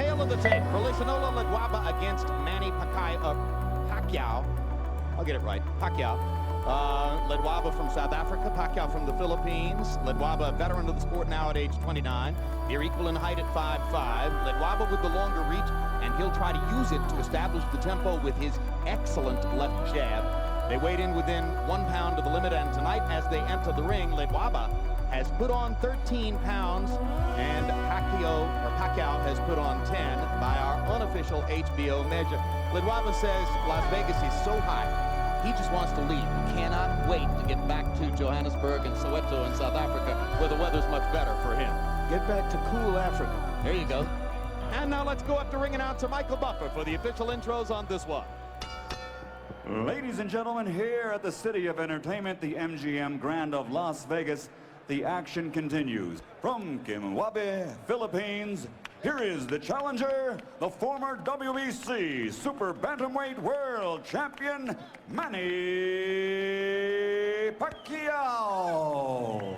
Tail of the tape for LEHLO LEDWABA against Manny Pacquiao. I'll get it right. Pacquiao. LEDWABA from South Africa, Pacquiao from the Philippines. LEDWABA, a veteran of the sport now at age 29. They're equal in height at 5'5". LEDWABA with the longer reach, and he'll try to use it to establish the tempo with his excellent left jab. They weighed in within 1 pound of the limit, and tonight as they enter the ring, LEDWABA has put on 13 pounds, and Pacquiao has put on 10 by our unofficial HBO measure. LEDWABA says Las Vegas is so hot, he just wants to leave. He cannot wait to get back to Johannesburg and Soweto in South Africa, where the weather's much better for him. Get back to cool Africa. There you go. And now let's go up to ring announcer Michael Buffer for the official intros on this one. Ladies and gentlemen, here at the City of Entertainment, the MGM Grand of Las Vegas, the action continues. From Kimwabe, Philippines, here is the challenger, the former WBC Super Bantamweight World Champion, Manny Pacquiao.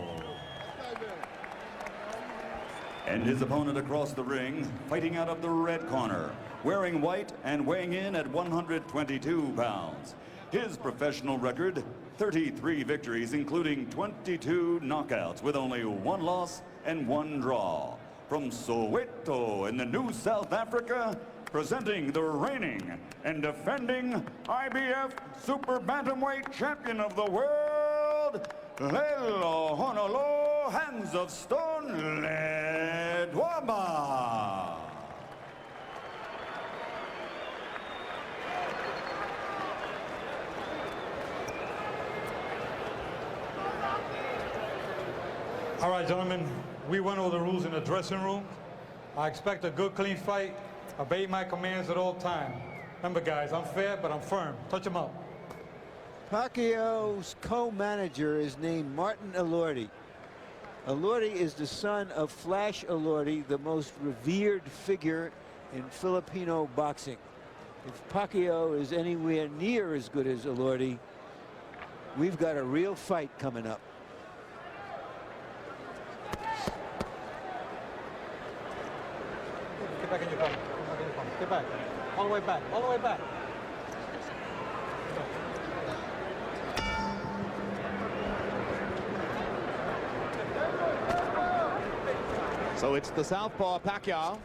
And his opponent across the ring, fighting out of the red corner, wearing white and weighing in at 122 pounds. His professional record, 33 victories, including 22 knockouts, with only 1 loss and 1 draw. From Soweto in the New South Africa, presenting the reigning and defending IBF Super Bantamweight Champion of the World, LEHLO Hands of Stone LEDWABA. All right, gentlemen, we went over the rules in the dressing room. I expect a good, clean fight. Obey my commands at all times. Remember, guys, I'm fair, but I'm firm. Touch him up. Pacquiao's co-manager is named Martin Elordi. Elordi is the son of Flash Elordi, the most revered figure in Filipino boxing. If Pacquiao is anywhere near as good as Elordi, we've got a real fight coming up. Get back in your corner. Get back. All the way back. All the way back. So it's the southpaw Pacquiao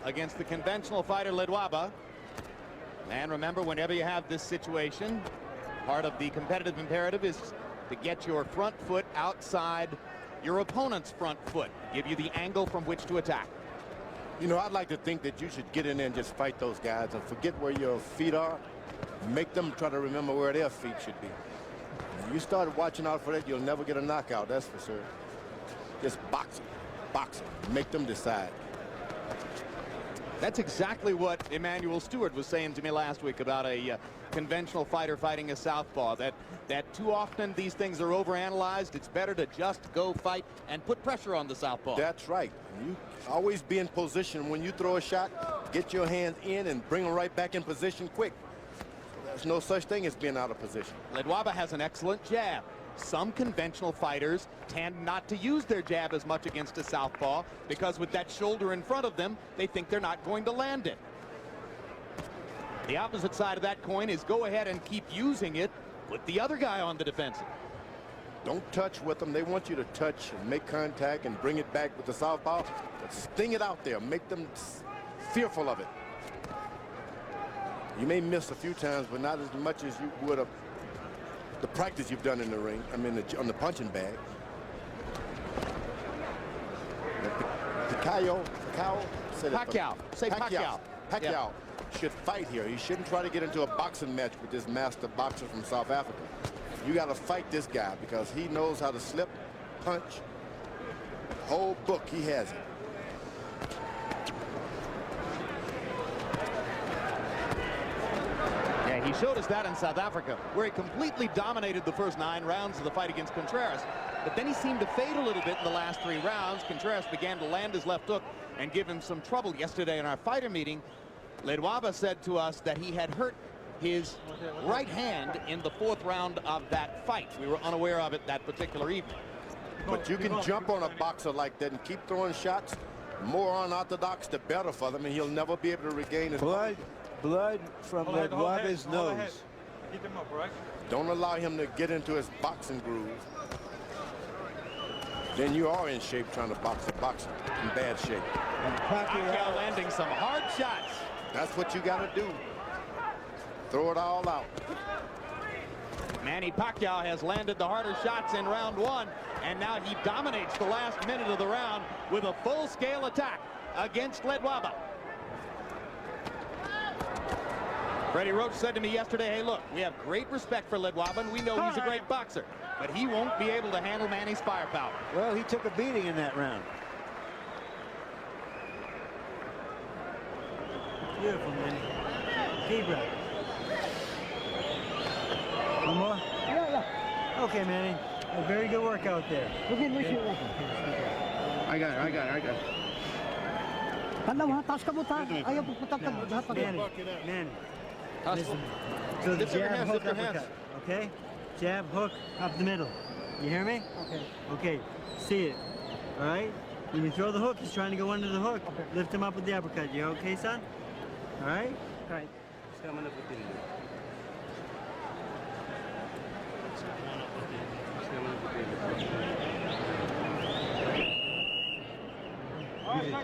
against the conventional fighter LEDWABA. And remember, whenever you have this situation, part of the competitive imperative is to get your front foot outside your opponent's front foot, give you the angle from which to attack. You know, I'd like to think that you should get in there and just fight those guys and forget where your feet are. Make them try to remember where their feet should be. If you start watching out for that, you'll never get a knockout, that's for sure. Just box them, make them decide. That's exactly what Emmanuel Stewart was saying to me last week about a conventional fighter fighting a southpaw, that too often these things are overanalyzed. It's better to just go fight and put pressure on the southpaw. That's right. You always be in position when you throw a shot. Get your hands in and bring them right back in position quick. There's no such thing as being out of position. LEDWABA has an excellent jab. Some conventional fighters tend not to use their jab as much against a southpaw because with that shoulder in front of them, they think they're not going to land it. The opposite side of that coin is go ahead and keep using it. Put the other guy on the defensive. Don't touch with them. They want you to touch and make contact and bring it back with the southpaw. But sting it out there. Make them fearful of it. You may miss a few times, but not as much as you would have the practice you've done in the ring. I mean, on the punching bag. Pacquiao should fight here. He shouldn't try to get into a boxing match with this master boxer from South Africa. You got to fight this guy because he knows how to slip, punch. The whole book, he has it. Yeah, he showed us that in South Africa, where he completely dominated the first 9 rounds of the fight against Contreras. But then he seemed to fade a little bit in the last 3 rounds. Contreras began to land his left hook and give him some trouble. Yesterday in our fighter meeting, LEDWABA said to us that he had hurt his right hand in the 4th round of that fight. We were unaware of it that particular evening. But you can jump on a boxer like that and keep throwing shots. more unorthodox, the better for them, and he'll never be able to regain his Blood from Ledwaba's nose. Keep him up, right? Don't allow him to get into his boxing groove. Then you are in shape trying to box a boxer in bad shape. And Pacquiao landing some hard shots. That's what you got to do. Throw it all out. Manny Pacquiao has landed the harder shots in round 1, and now he dominates the last minute of the round with a full-scale attack against Ledwaba. Freddie Roach said to me yesterday, hey, look, we have great respect for Ledwaba, and we know he's a great boxer, but he won't be able to handle Manny's firepower. well, he took a beating in that round. Beautiful, Manny. Deep breath. One more? Yeah. Okay, Manny. A very good workout there. I got it. Manny, Listen. So the jab, hook, uppercut, okay? Jab, hook, up the middle. You hear me? Okay. Okay, see it. All right? When you throw the hook, he's trying to go under the hook. Okay. Lift him up with the uppercut. You okay, son? All right? Right.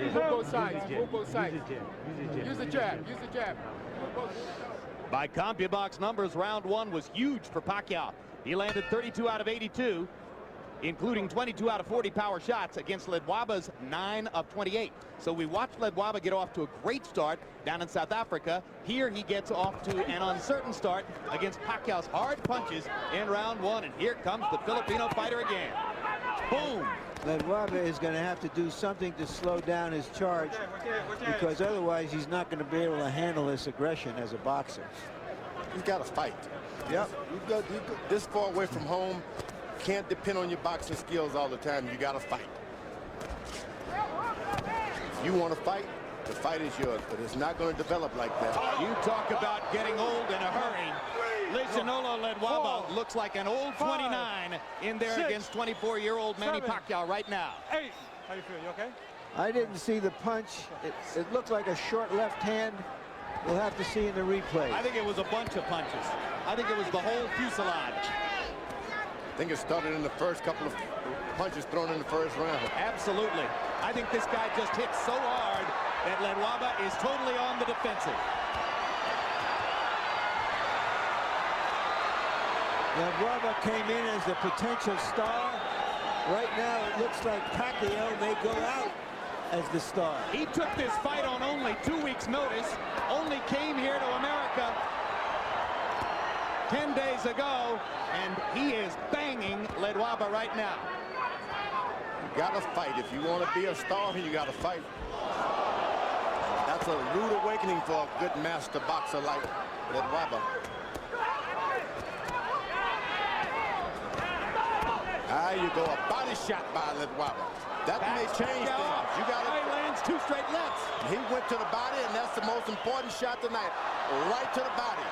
Move both sides. Move both sides. Use the jab. Use the jab. By CompuBox numbers, round 1 was huge for Pacquiao. He landed 32 out of 82, including 22 out of 40 power shots against Ledwaba's 9 of 28. So we watched Ledwaba get off to a great start down in South Africa. Here he gets off to an uncertain start against Pacquiao's hard punches in round 1. And here comes the Filipino fighter again. Boom! Ledwaba is going to have to do something to slow down his charge, because otherwise he's not going to be able to handle this aggression as a boxer. He's got to fight. Yep. You go this far away from home. Can't depend on your boxing skills all the time. You got to fight. If you want to fight, the fight is yours, but it's not going to develop like that. You talk about getting old in a hurry. LEHLO LEDWABA looks like an old 29 in there against 24-year-old Manny Pacquiao right now. 8. How you feel? You okay? I didn't see the punch. It looked like a short left hand. We'll have to see in the replay. I think it was a bunch of punches. I think it was the whole fuselage. I think it started in the first couple of punches thrown in the first round. Absolutely. I think this guy just hit so hard that Ledwaba is totally on the defensive. Ledwaba came in as the potential star. Right now, it looks like Pacquiao may go out as the star. He took this fight on only 2 weeks' notice, only came here to America 10 days ago, and he is banging Ledwaba right now. You got to fight. If you want to be a star, you got to fight. That's a rude awakening for a good master boxer like Ledwaba. There you go, a body shot by Ledwaba. That may change things. You got He lands 2 straight lefts. He went to the body, and that's the most important shot tonight. Right to the body.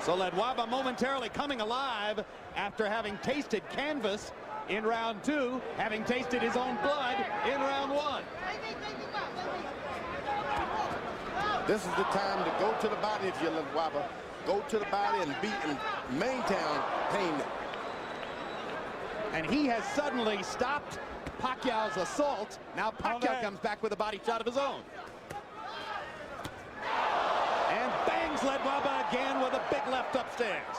So Ledwaba momentarily coming alive after having tasted canvas in round 2, having tasted his own blood in round 1. This is the time to go to the body if you're Ledwaba. Go to the body and beat and maintain pain. And he has suddenly stopped Pacquiao's assault. Now Pacquiao comes back with a body shot of his own. And bangs Ledwaba again with a big left upstairs.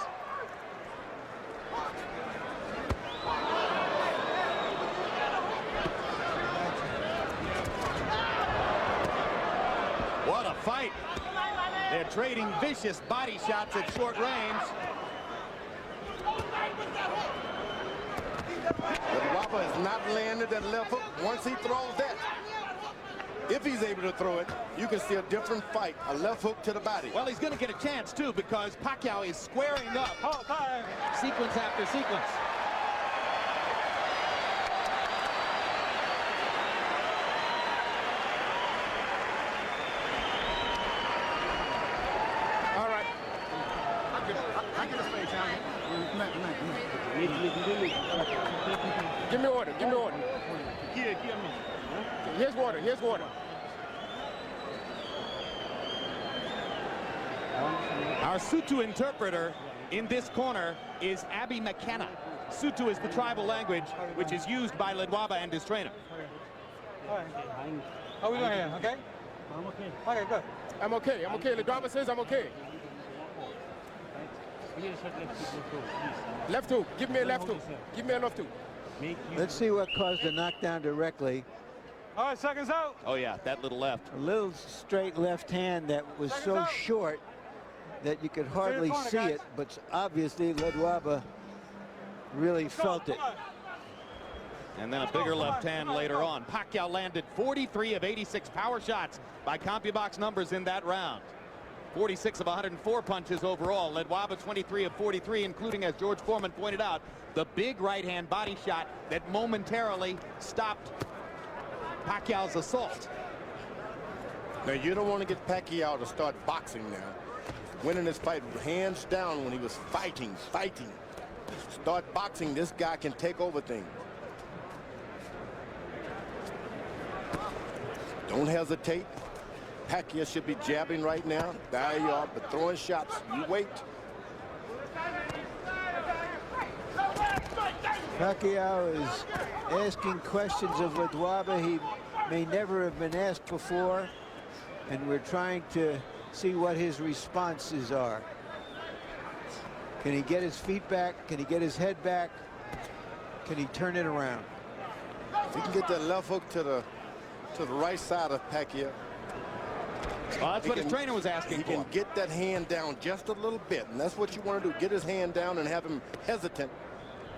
What a fight. They're trading vicious body shots at short range. Ledwaba has not landed that left hook. Once he throws that, if he's able to throw it, you can see a different fight. A left hook to the body. Well, he's going to get a chance, too, because Pacquiao is squaring up sequence after sequence. All right. I get his face, Alan. Give me order. Give me order. Here's water. Here's water. Our Sutu interpreter in this corner is Abby McKenna. Sutu is the tribal language which is used by Ledwaba and his trainer. How we doing here? Okay? I'm okay. Okay, good. I'm okay. I'm okay. Ledwaba says I'm okay. Left hook. Give me a left hook. Give me a left hook. Let's see what caused the knockdown directly. All right, seconds out. Oh yeah, that little left. A little straight left hand that was so short that you could hardly see it, but obviously Ledwaba really felt it. And then a bigger left hand later on. Pacquiao landed 43 of 86 power shots by CompuBox numbers in that round. 46 of 104 punches overall. Ledwaba 23 of 43, including, as George Foreman pointed out, the big right hand body shot that momentarily stopped Pacquiao's assault. Now, you don't want to get Pacquiao to start boxing now. Winning this fight hands down when he was fighting. Start boxing, this guy can take over things. Don't hesitate. Pacquiao should be jabbing right now. There you are, but throwing shots. You wait. Pacquiao is asking questions of Ledwaba he may never have been asked before, and we're trying to see what his responses are. Can he get his feet back? Can he get his head back? Can he turn it around? If he can get that left hook to the right side of Pacquiao. Well, that's what his trainer was asking for. He can get that hand down just a little bit, and that's what you want to do. Get his hand down and have him hesitant.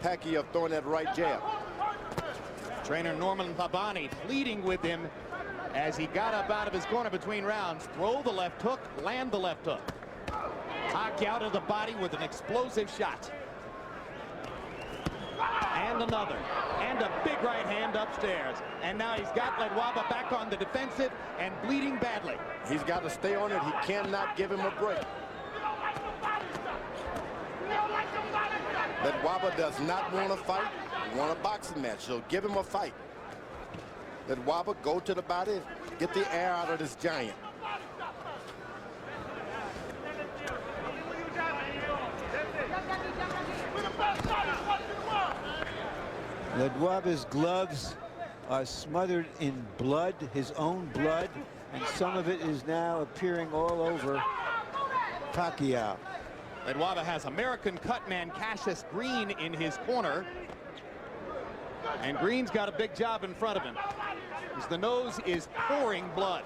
Pacquiao throwing that right jab. Trainer Norman Pabani pleading with him as he got up out of his corner between rounds. Throw the left hook, land the left hook. Pacquiao to the body with an explosive shot. And another. And a big right hand upstairs. And now he's got Ledwaba back on the defensive and bleeding badly. He's got to stay on it. He cannot give him a break. Ledwaba does not want to fight. He wants a boxing match, so give him a fight. Ledwaba, go to the body, get the air out of this giant. Ledwaba's gloves are smothered in blood, his own blood, and some of it is now appearing all over Pacquiao. Ledwaba has American cutman Cassius Green in his corner. And Green's got a big job in front of him, as the nose is pouring blood.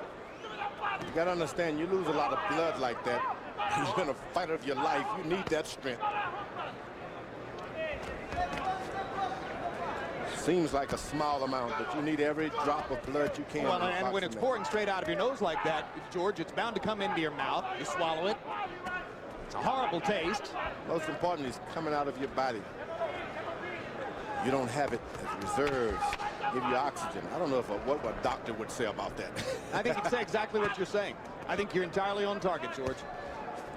You got to understand, you lose a lot of blood like that. You've been a fighter of your life. You need that strength. Seems like a small amount, but you need every drop of blood you can. Well, and when it's pouring straight out of your nose like that, George, it's bound to come into your mouth. You swallow it. It's a horrible taste. Most important is coming out of your body. You don't have it as reserves. Give you oxygen. I don't know what a doctor would say about that. I think he'd say exactly what you're saying. I think you're entirely on target, George.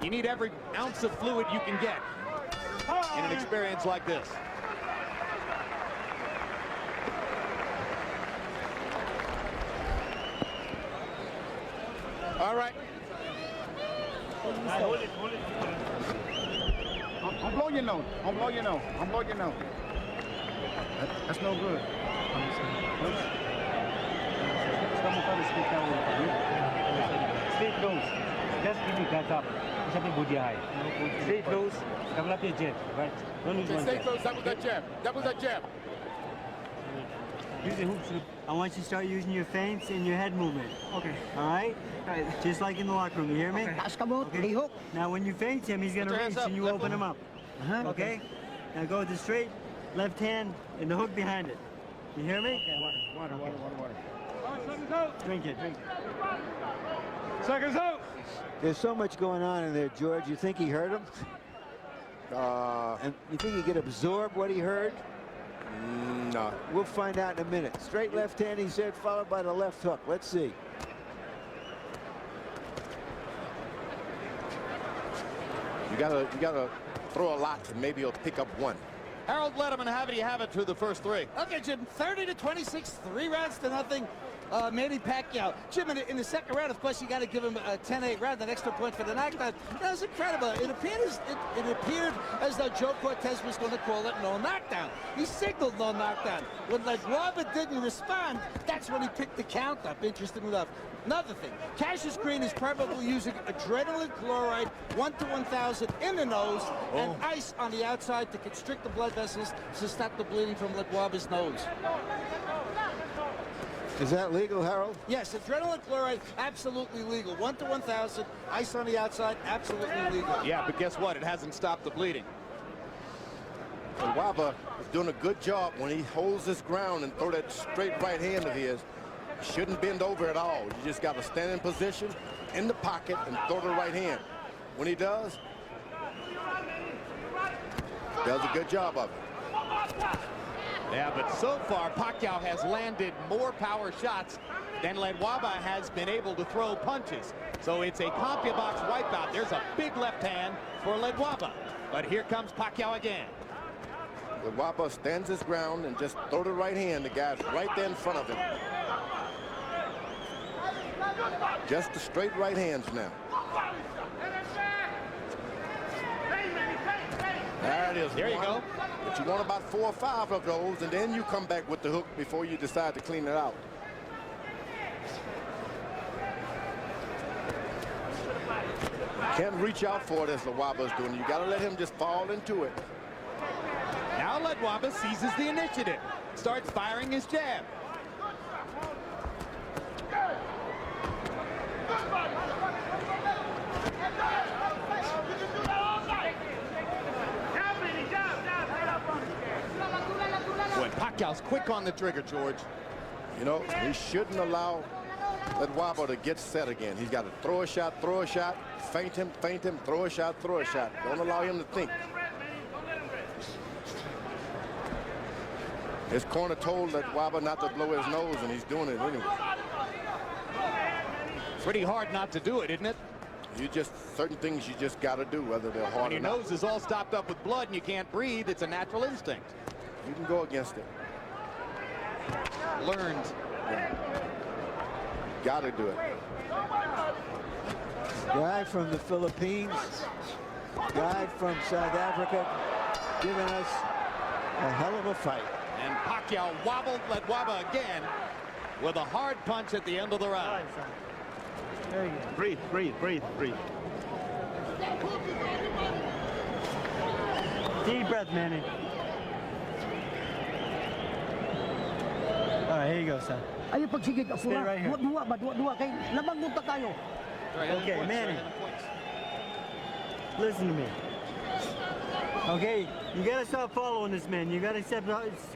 You need every ounce of fluid you can get in an experience like this. All right. Hold it. I'm blowing your nose. I'm blowing your nose. I'm blowing your nose. That's no good. Stay close. Just give me that up. Something good high. Stay close. Develop your jab, right? Don't lose one Stay jab. close. That was that jab. That was that jab. Use the hooks. I want you to start using your feints and your head movement. Okay. All right? Just like in the locker room. You hear me? Okay. Now, when you feint him, he's going to reach and you open him up. Okay? Now go with the straight left hand and the hook behind it. You hear me? Water. Seconds out. Drink it. Seconds out. There's so much going on in there, George. You think he heard him? And you think he could absorb what he heard? No. We'll find out in a minute. Straight left hand, he said, followed by the left hook. Let's see. You gotta throw a lot, and maybe he'll pick up one. Harold Letterman, how do you have it through the first three? Okay, Jim, 30-26, 3 rounds to nothing. Manny Pacquiao. Jim, in the second round, of course, you got to give him a 10-8 round, an extra point for the knockdown. That was incredible. It appeared as though Joe Cortez was going to call it no knockdown. He signaled no knockdown. When LEDWABA didn't respond, that's when he picked the count up, interestingly enough. Another thing, Cassius Green is probably using adrenaline chloride 1 to 1,000 in the nose and ice on the outside to constrict the blood vessels to stop the bleeding from LEDWABA's nose. Is that legal, Harold? Yes, adrenaline chloride, absolutely legal. 1 to 1,000, ice on the outside, absolutely legal. Yeah, but guess what? It hasn't stopped the bleeding. LEDWABA is doing a good job when he holds his ground and throw that straight right hand of his. Shouldn't bend over at all. You just got to stand in position in the pocket and throw the right hand. When he does a good job of it. Yeah, but so far, Pacquiao has landed more power shots than LEDWABA has been able to throw punches. So it's a CompuBox wipeout. There's a big left hand for LEDWABA. But here comes Pacquiao again. LEDWABA stands his ground and just throw the right hand. The guy's right there in front of him. Just the straight right hands now. There it is. There you go. But you want about 4 or 5 of those, and then you come back with the hook before you decide to clean it out. Can't reach out for it as LEDWABA's doing. You got to let him just fall into it. Now LEDWABA seizes the initiative, starts firing his jab. Boy, Pacquiao's quick on the trigger, George. You know, he shouldn't allow LEDWABA to get set again. He's got to throw a shot, feint him, throw a shot, Don't allow him to think. His corner told LEDWABA not to blow his nose, and he's doing it anyway. Pretty hard not to do it, isn't it? Certain things you just got to do, whether they're hard when or not. your nose is all stopped up with blood and you can't breathe, it's a natural instinct. You can go against it. Learned. Yeah. Got to do it. Guy from the Philippines, guy from South Africa, giving us a hell of a fight. And Pacquiao wobbled LEDWABA again with a hard punch at the end of the round. There you go. Breathe. Deep breath, Manny. All right, here you go, son. Ayo pagsigig ako Stay right here. Dua kay labang munta tayo. Okay, Manny. Listen to me. Okay, you gotta stop following this man. You gotta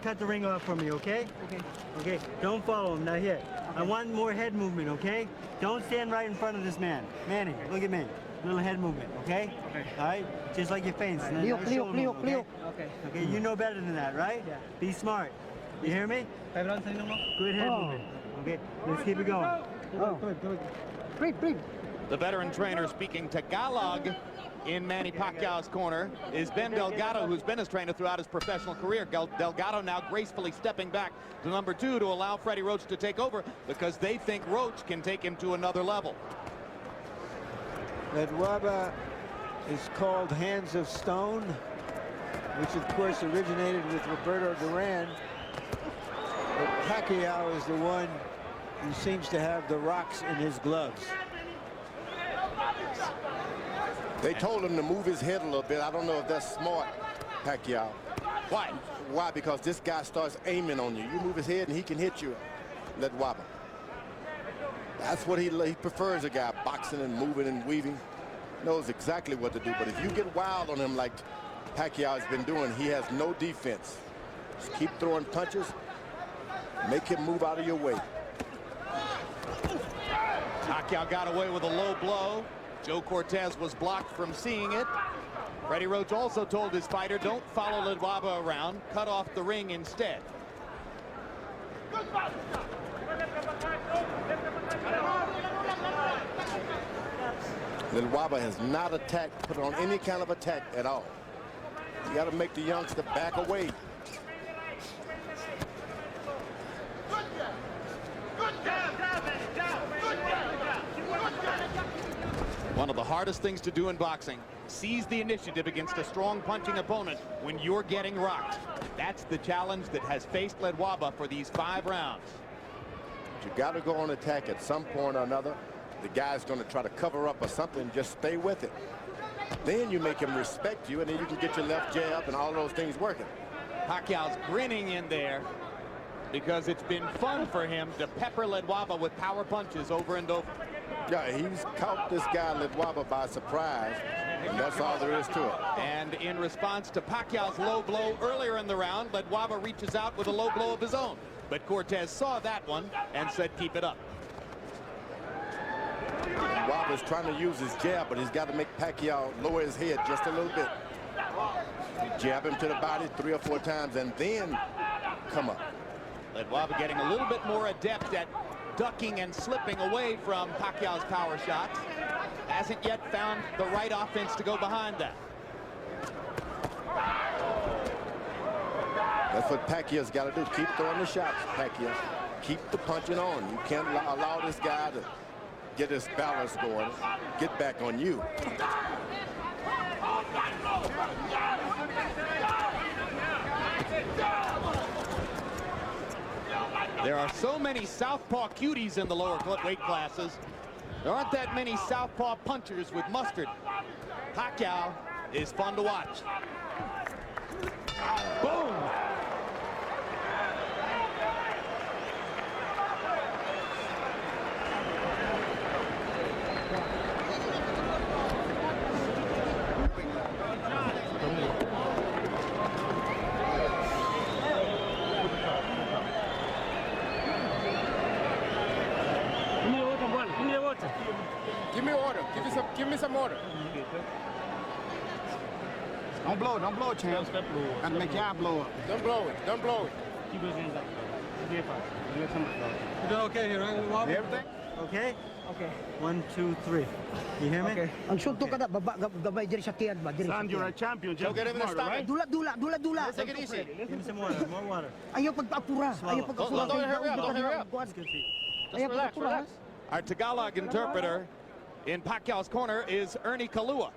cut the ring off from me, okay? Okay, don't follow him. Now here, I want more head movement, okay? Don't stand right in front of this man. Manny, look at me. Little head movement, okay? All right, just like your feints. Leo. Okay, you know better than that, right? Yeah. Be smart. You hear me? Good head movement. Okay, let's keep it going. Breathe. The veteran trainer speaking Tagalog in Manny Pacquiao's corner is Ben Delgado, who's been his trainer throughout his professional career. Delgado now gracefully stepping back to number 2 to allow Freddie Roach to take over because they think Roach can take him to another level. LEDWABA is called Hands of Stone, which of course originated with Roberto Duran. But Pacquiao is the one who seems to have the rocks in his gloves. They told him to move his head a little bit. I don't know if that's smart, Pacquiao. Why? Why? Because this guy starts aiming on you. You move his head and he can hit you, LEDWABA. That's what he prefers, a guy boxing and moving and weaving. Knows exactly what to do. But if you get wild on him like Pacquiao has been doing, he has no defense. Just keep throwing punches. Make him move out of your way. Pacquiao got away with a low blow. Joe Cortez was blocked from seeing it. Freddie Roach also told his fighter, don't follow LEDWABA around, cut off the ring instead. LEDWABA has not attacked, put on any kind of attack at all. You got to make the youngster back away. One of the hardest things to do in boxing, seize the initiative against a strong punching opponent when you're getting rocked. That's the challenge that has faced Ledwaba for these 5 rounds. You got to go on attack at some point or another. The guy's going to try to cover up or something. Just stay with it. Then you make him respect you, and then you can get your left jab and all those things working. Pacquiao's grinning in there because it's been fun for him to pepper Ledwaba with power punches over and over. Yeah, he's caught this guy Ledwaba by surprise, and that's all there is to it. And in response to Pacquiao's low blow earlier in the round, Ledwaba reaches out with a low blow of his own. But Cortez saw that one and said, keep it up. Ledwaba's trying to use his jab, but he's got to make Pacquiao lower his head just a little bit. Jab him to the body 3 or 4 times, and then come up. Ledwaba getting a little bit more adept at ducking and slipping away from Pacquiao's power shots. Hasn't yet found the right offense to go behind that. That's what Pacquiao's got to do. Keep throwing the shots, Pacquiao. Keep the punching on. You can't allow this guy to get his balance going, get back on you. There are so many southpaw cuties in the lower weight classes. There aren't that many southpaw punchers with mustard. Pacquiao is fun to watch. Boom! Give me order. Give me some order. Don't blow it, champ. Gotta make y'all blow up. Don't blow it. Keep those hands up. You doing okay here, right? Everything? Okay? Okay. 1, 2, 3. You hear me? Okay. Ang sunto ka na, baba, gabay, diri sa tiyan ba? Diri sa Son, you're a tiyan. champion. Don't get him in the stomach. Dula. Take it easy. Give me some water, more water. Ayaw pagpapura. Ayaw pagpapura. Don't hurry up, don't hurry up. That's good for you. Ayaw pagpapura. Our Tagalog interpreter in Pacquiao's corner is Ernie Kalua.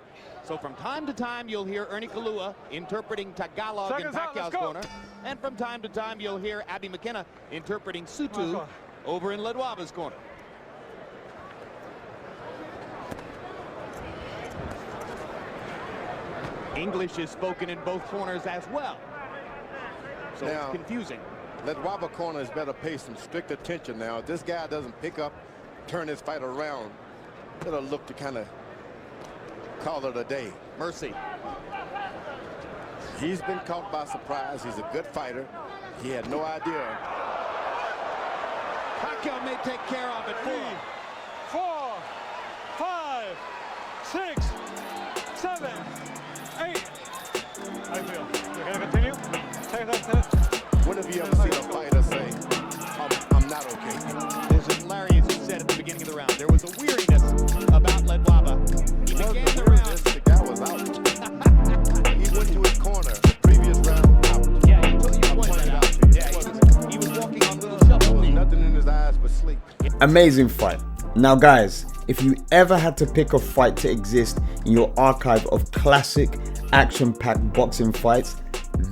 So from time to time, you'll hear Ernie Kalua interpreting Tagalog in Pacquiao's corner. And from time to time, you'll hear Abby McKenna interpreting Sutu over in Ledwaba's corner. English is spoken in both corners as well. So Now, it's confusing. Ledwaba corners better pay some strict attention now. If this guy doesn't pick up, turn his fight around, it'll look to kind of call it a day. Mercy. He's been caught by surprise. He's a good fighter. He had no idea. Pacquiao may take care of it. 3, 4, 5, 6, 7, 8. How do you feel? You're gonna continue? Take that. When have you ever seen a fighter say, I'm not okay? This is Larry, as you said at the beginning of the round. There was a weariness about Ledwaba. He began the round. The guy was out. He went to his corner. The previous round, out. Yeah, you pointed that out. Yeah, he was walking on little shuffle. There was nothing in his eyes but sleep. Amazing fight. Now guys, if you ever had to pick a fight to exist in your archive of classic action-packed boxing fights,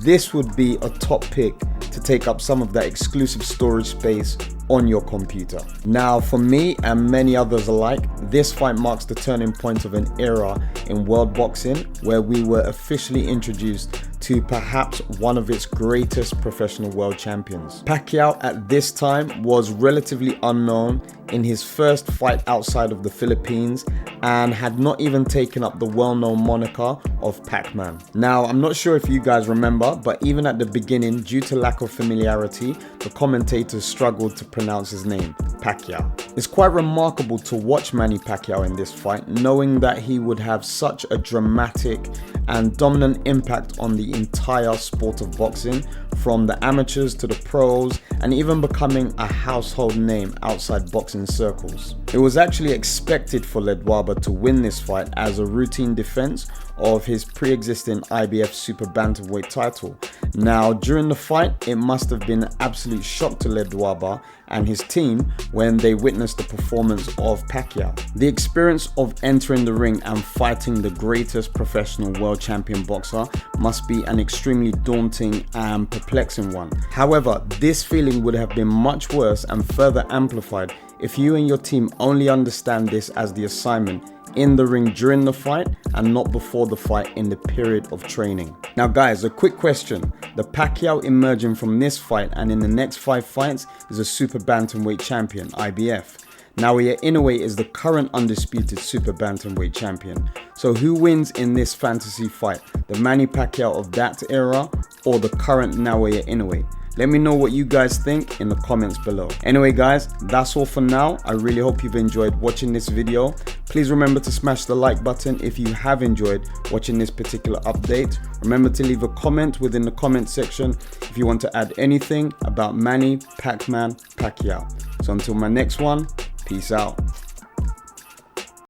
this would be a top pick to take up some of that exclusive storage space on your computer. Now for me and many others alike, this fight marks the turning point of an era in world boxing where we were officially introduced to perhaps one of its greatest professional world champions. Pacquiao at this time was relatively unknown in his first fight outside of the Philippines and had not even taken up the well-known moniker of Pacman. Now, I'm not sure if you guys remember, but even at the beginning, due to lack of familiarity, the commentators struggled to pronounce his name, Pacquiao. It's quite remarkable to watch Manny Pacquiao in this fight, knowing that he would have such a dramatic and dominant impact on the entire sport of boxing, from the amateurs to the pros, and even becoming a household name outside boxing circles. It was actually expected for Ledwaba Ledwaba to win this fight as a routine defense of his pre-existing IBF Super Bantamweight title. Now, during the fight, it must have been an absolute shock to Ledwaba and his team when they witnessed the performance of Pacquiao. The experience of entering the ring and fighting the greatest professional world champion boxer must be an extremely daunting and perplexing one. However, this feeling would have been much worse and further amplified if you and your team only understand this as the assignment in the ring during the fight and not before the fight in the period of training. Now guys, a quick question. The Pacquiao emerging from this fight and in the next 5 fights is a Super Bantamweight champion, IBF. Naoya Inoue is the current undisputed Super Bantamweight champion. So who wins in this fantasy fight? The Manny Pacquiao of that era or the current Naoya Inoue? Let me know what you guys think in the comments below. Anyway guys, that's all for now. I really hope you've enjoyed watching this video. Please remember to smash the like button if you have enjoyed watching this particular update. Remember to leave a comment within the comment section if you want to add anything about Manny Pacman Pacquiao. So until my next one, peace out.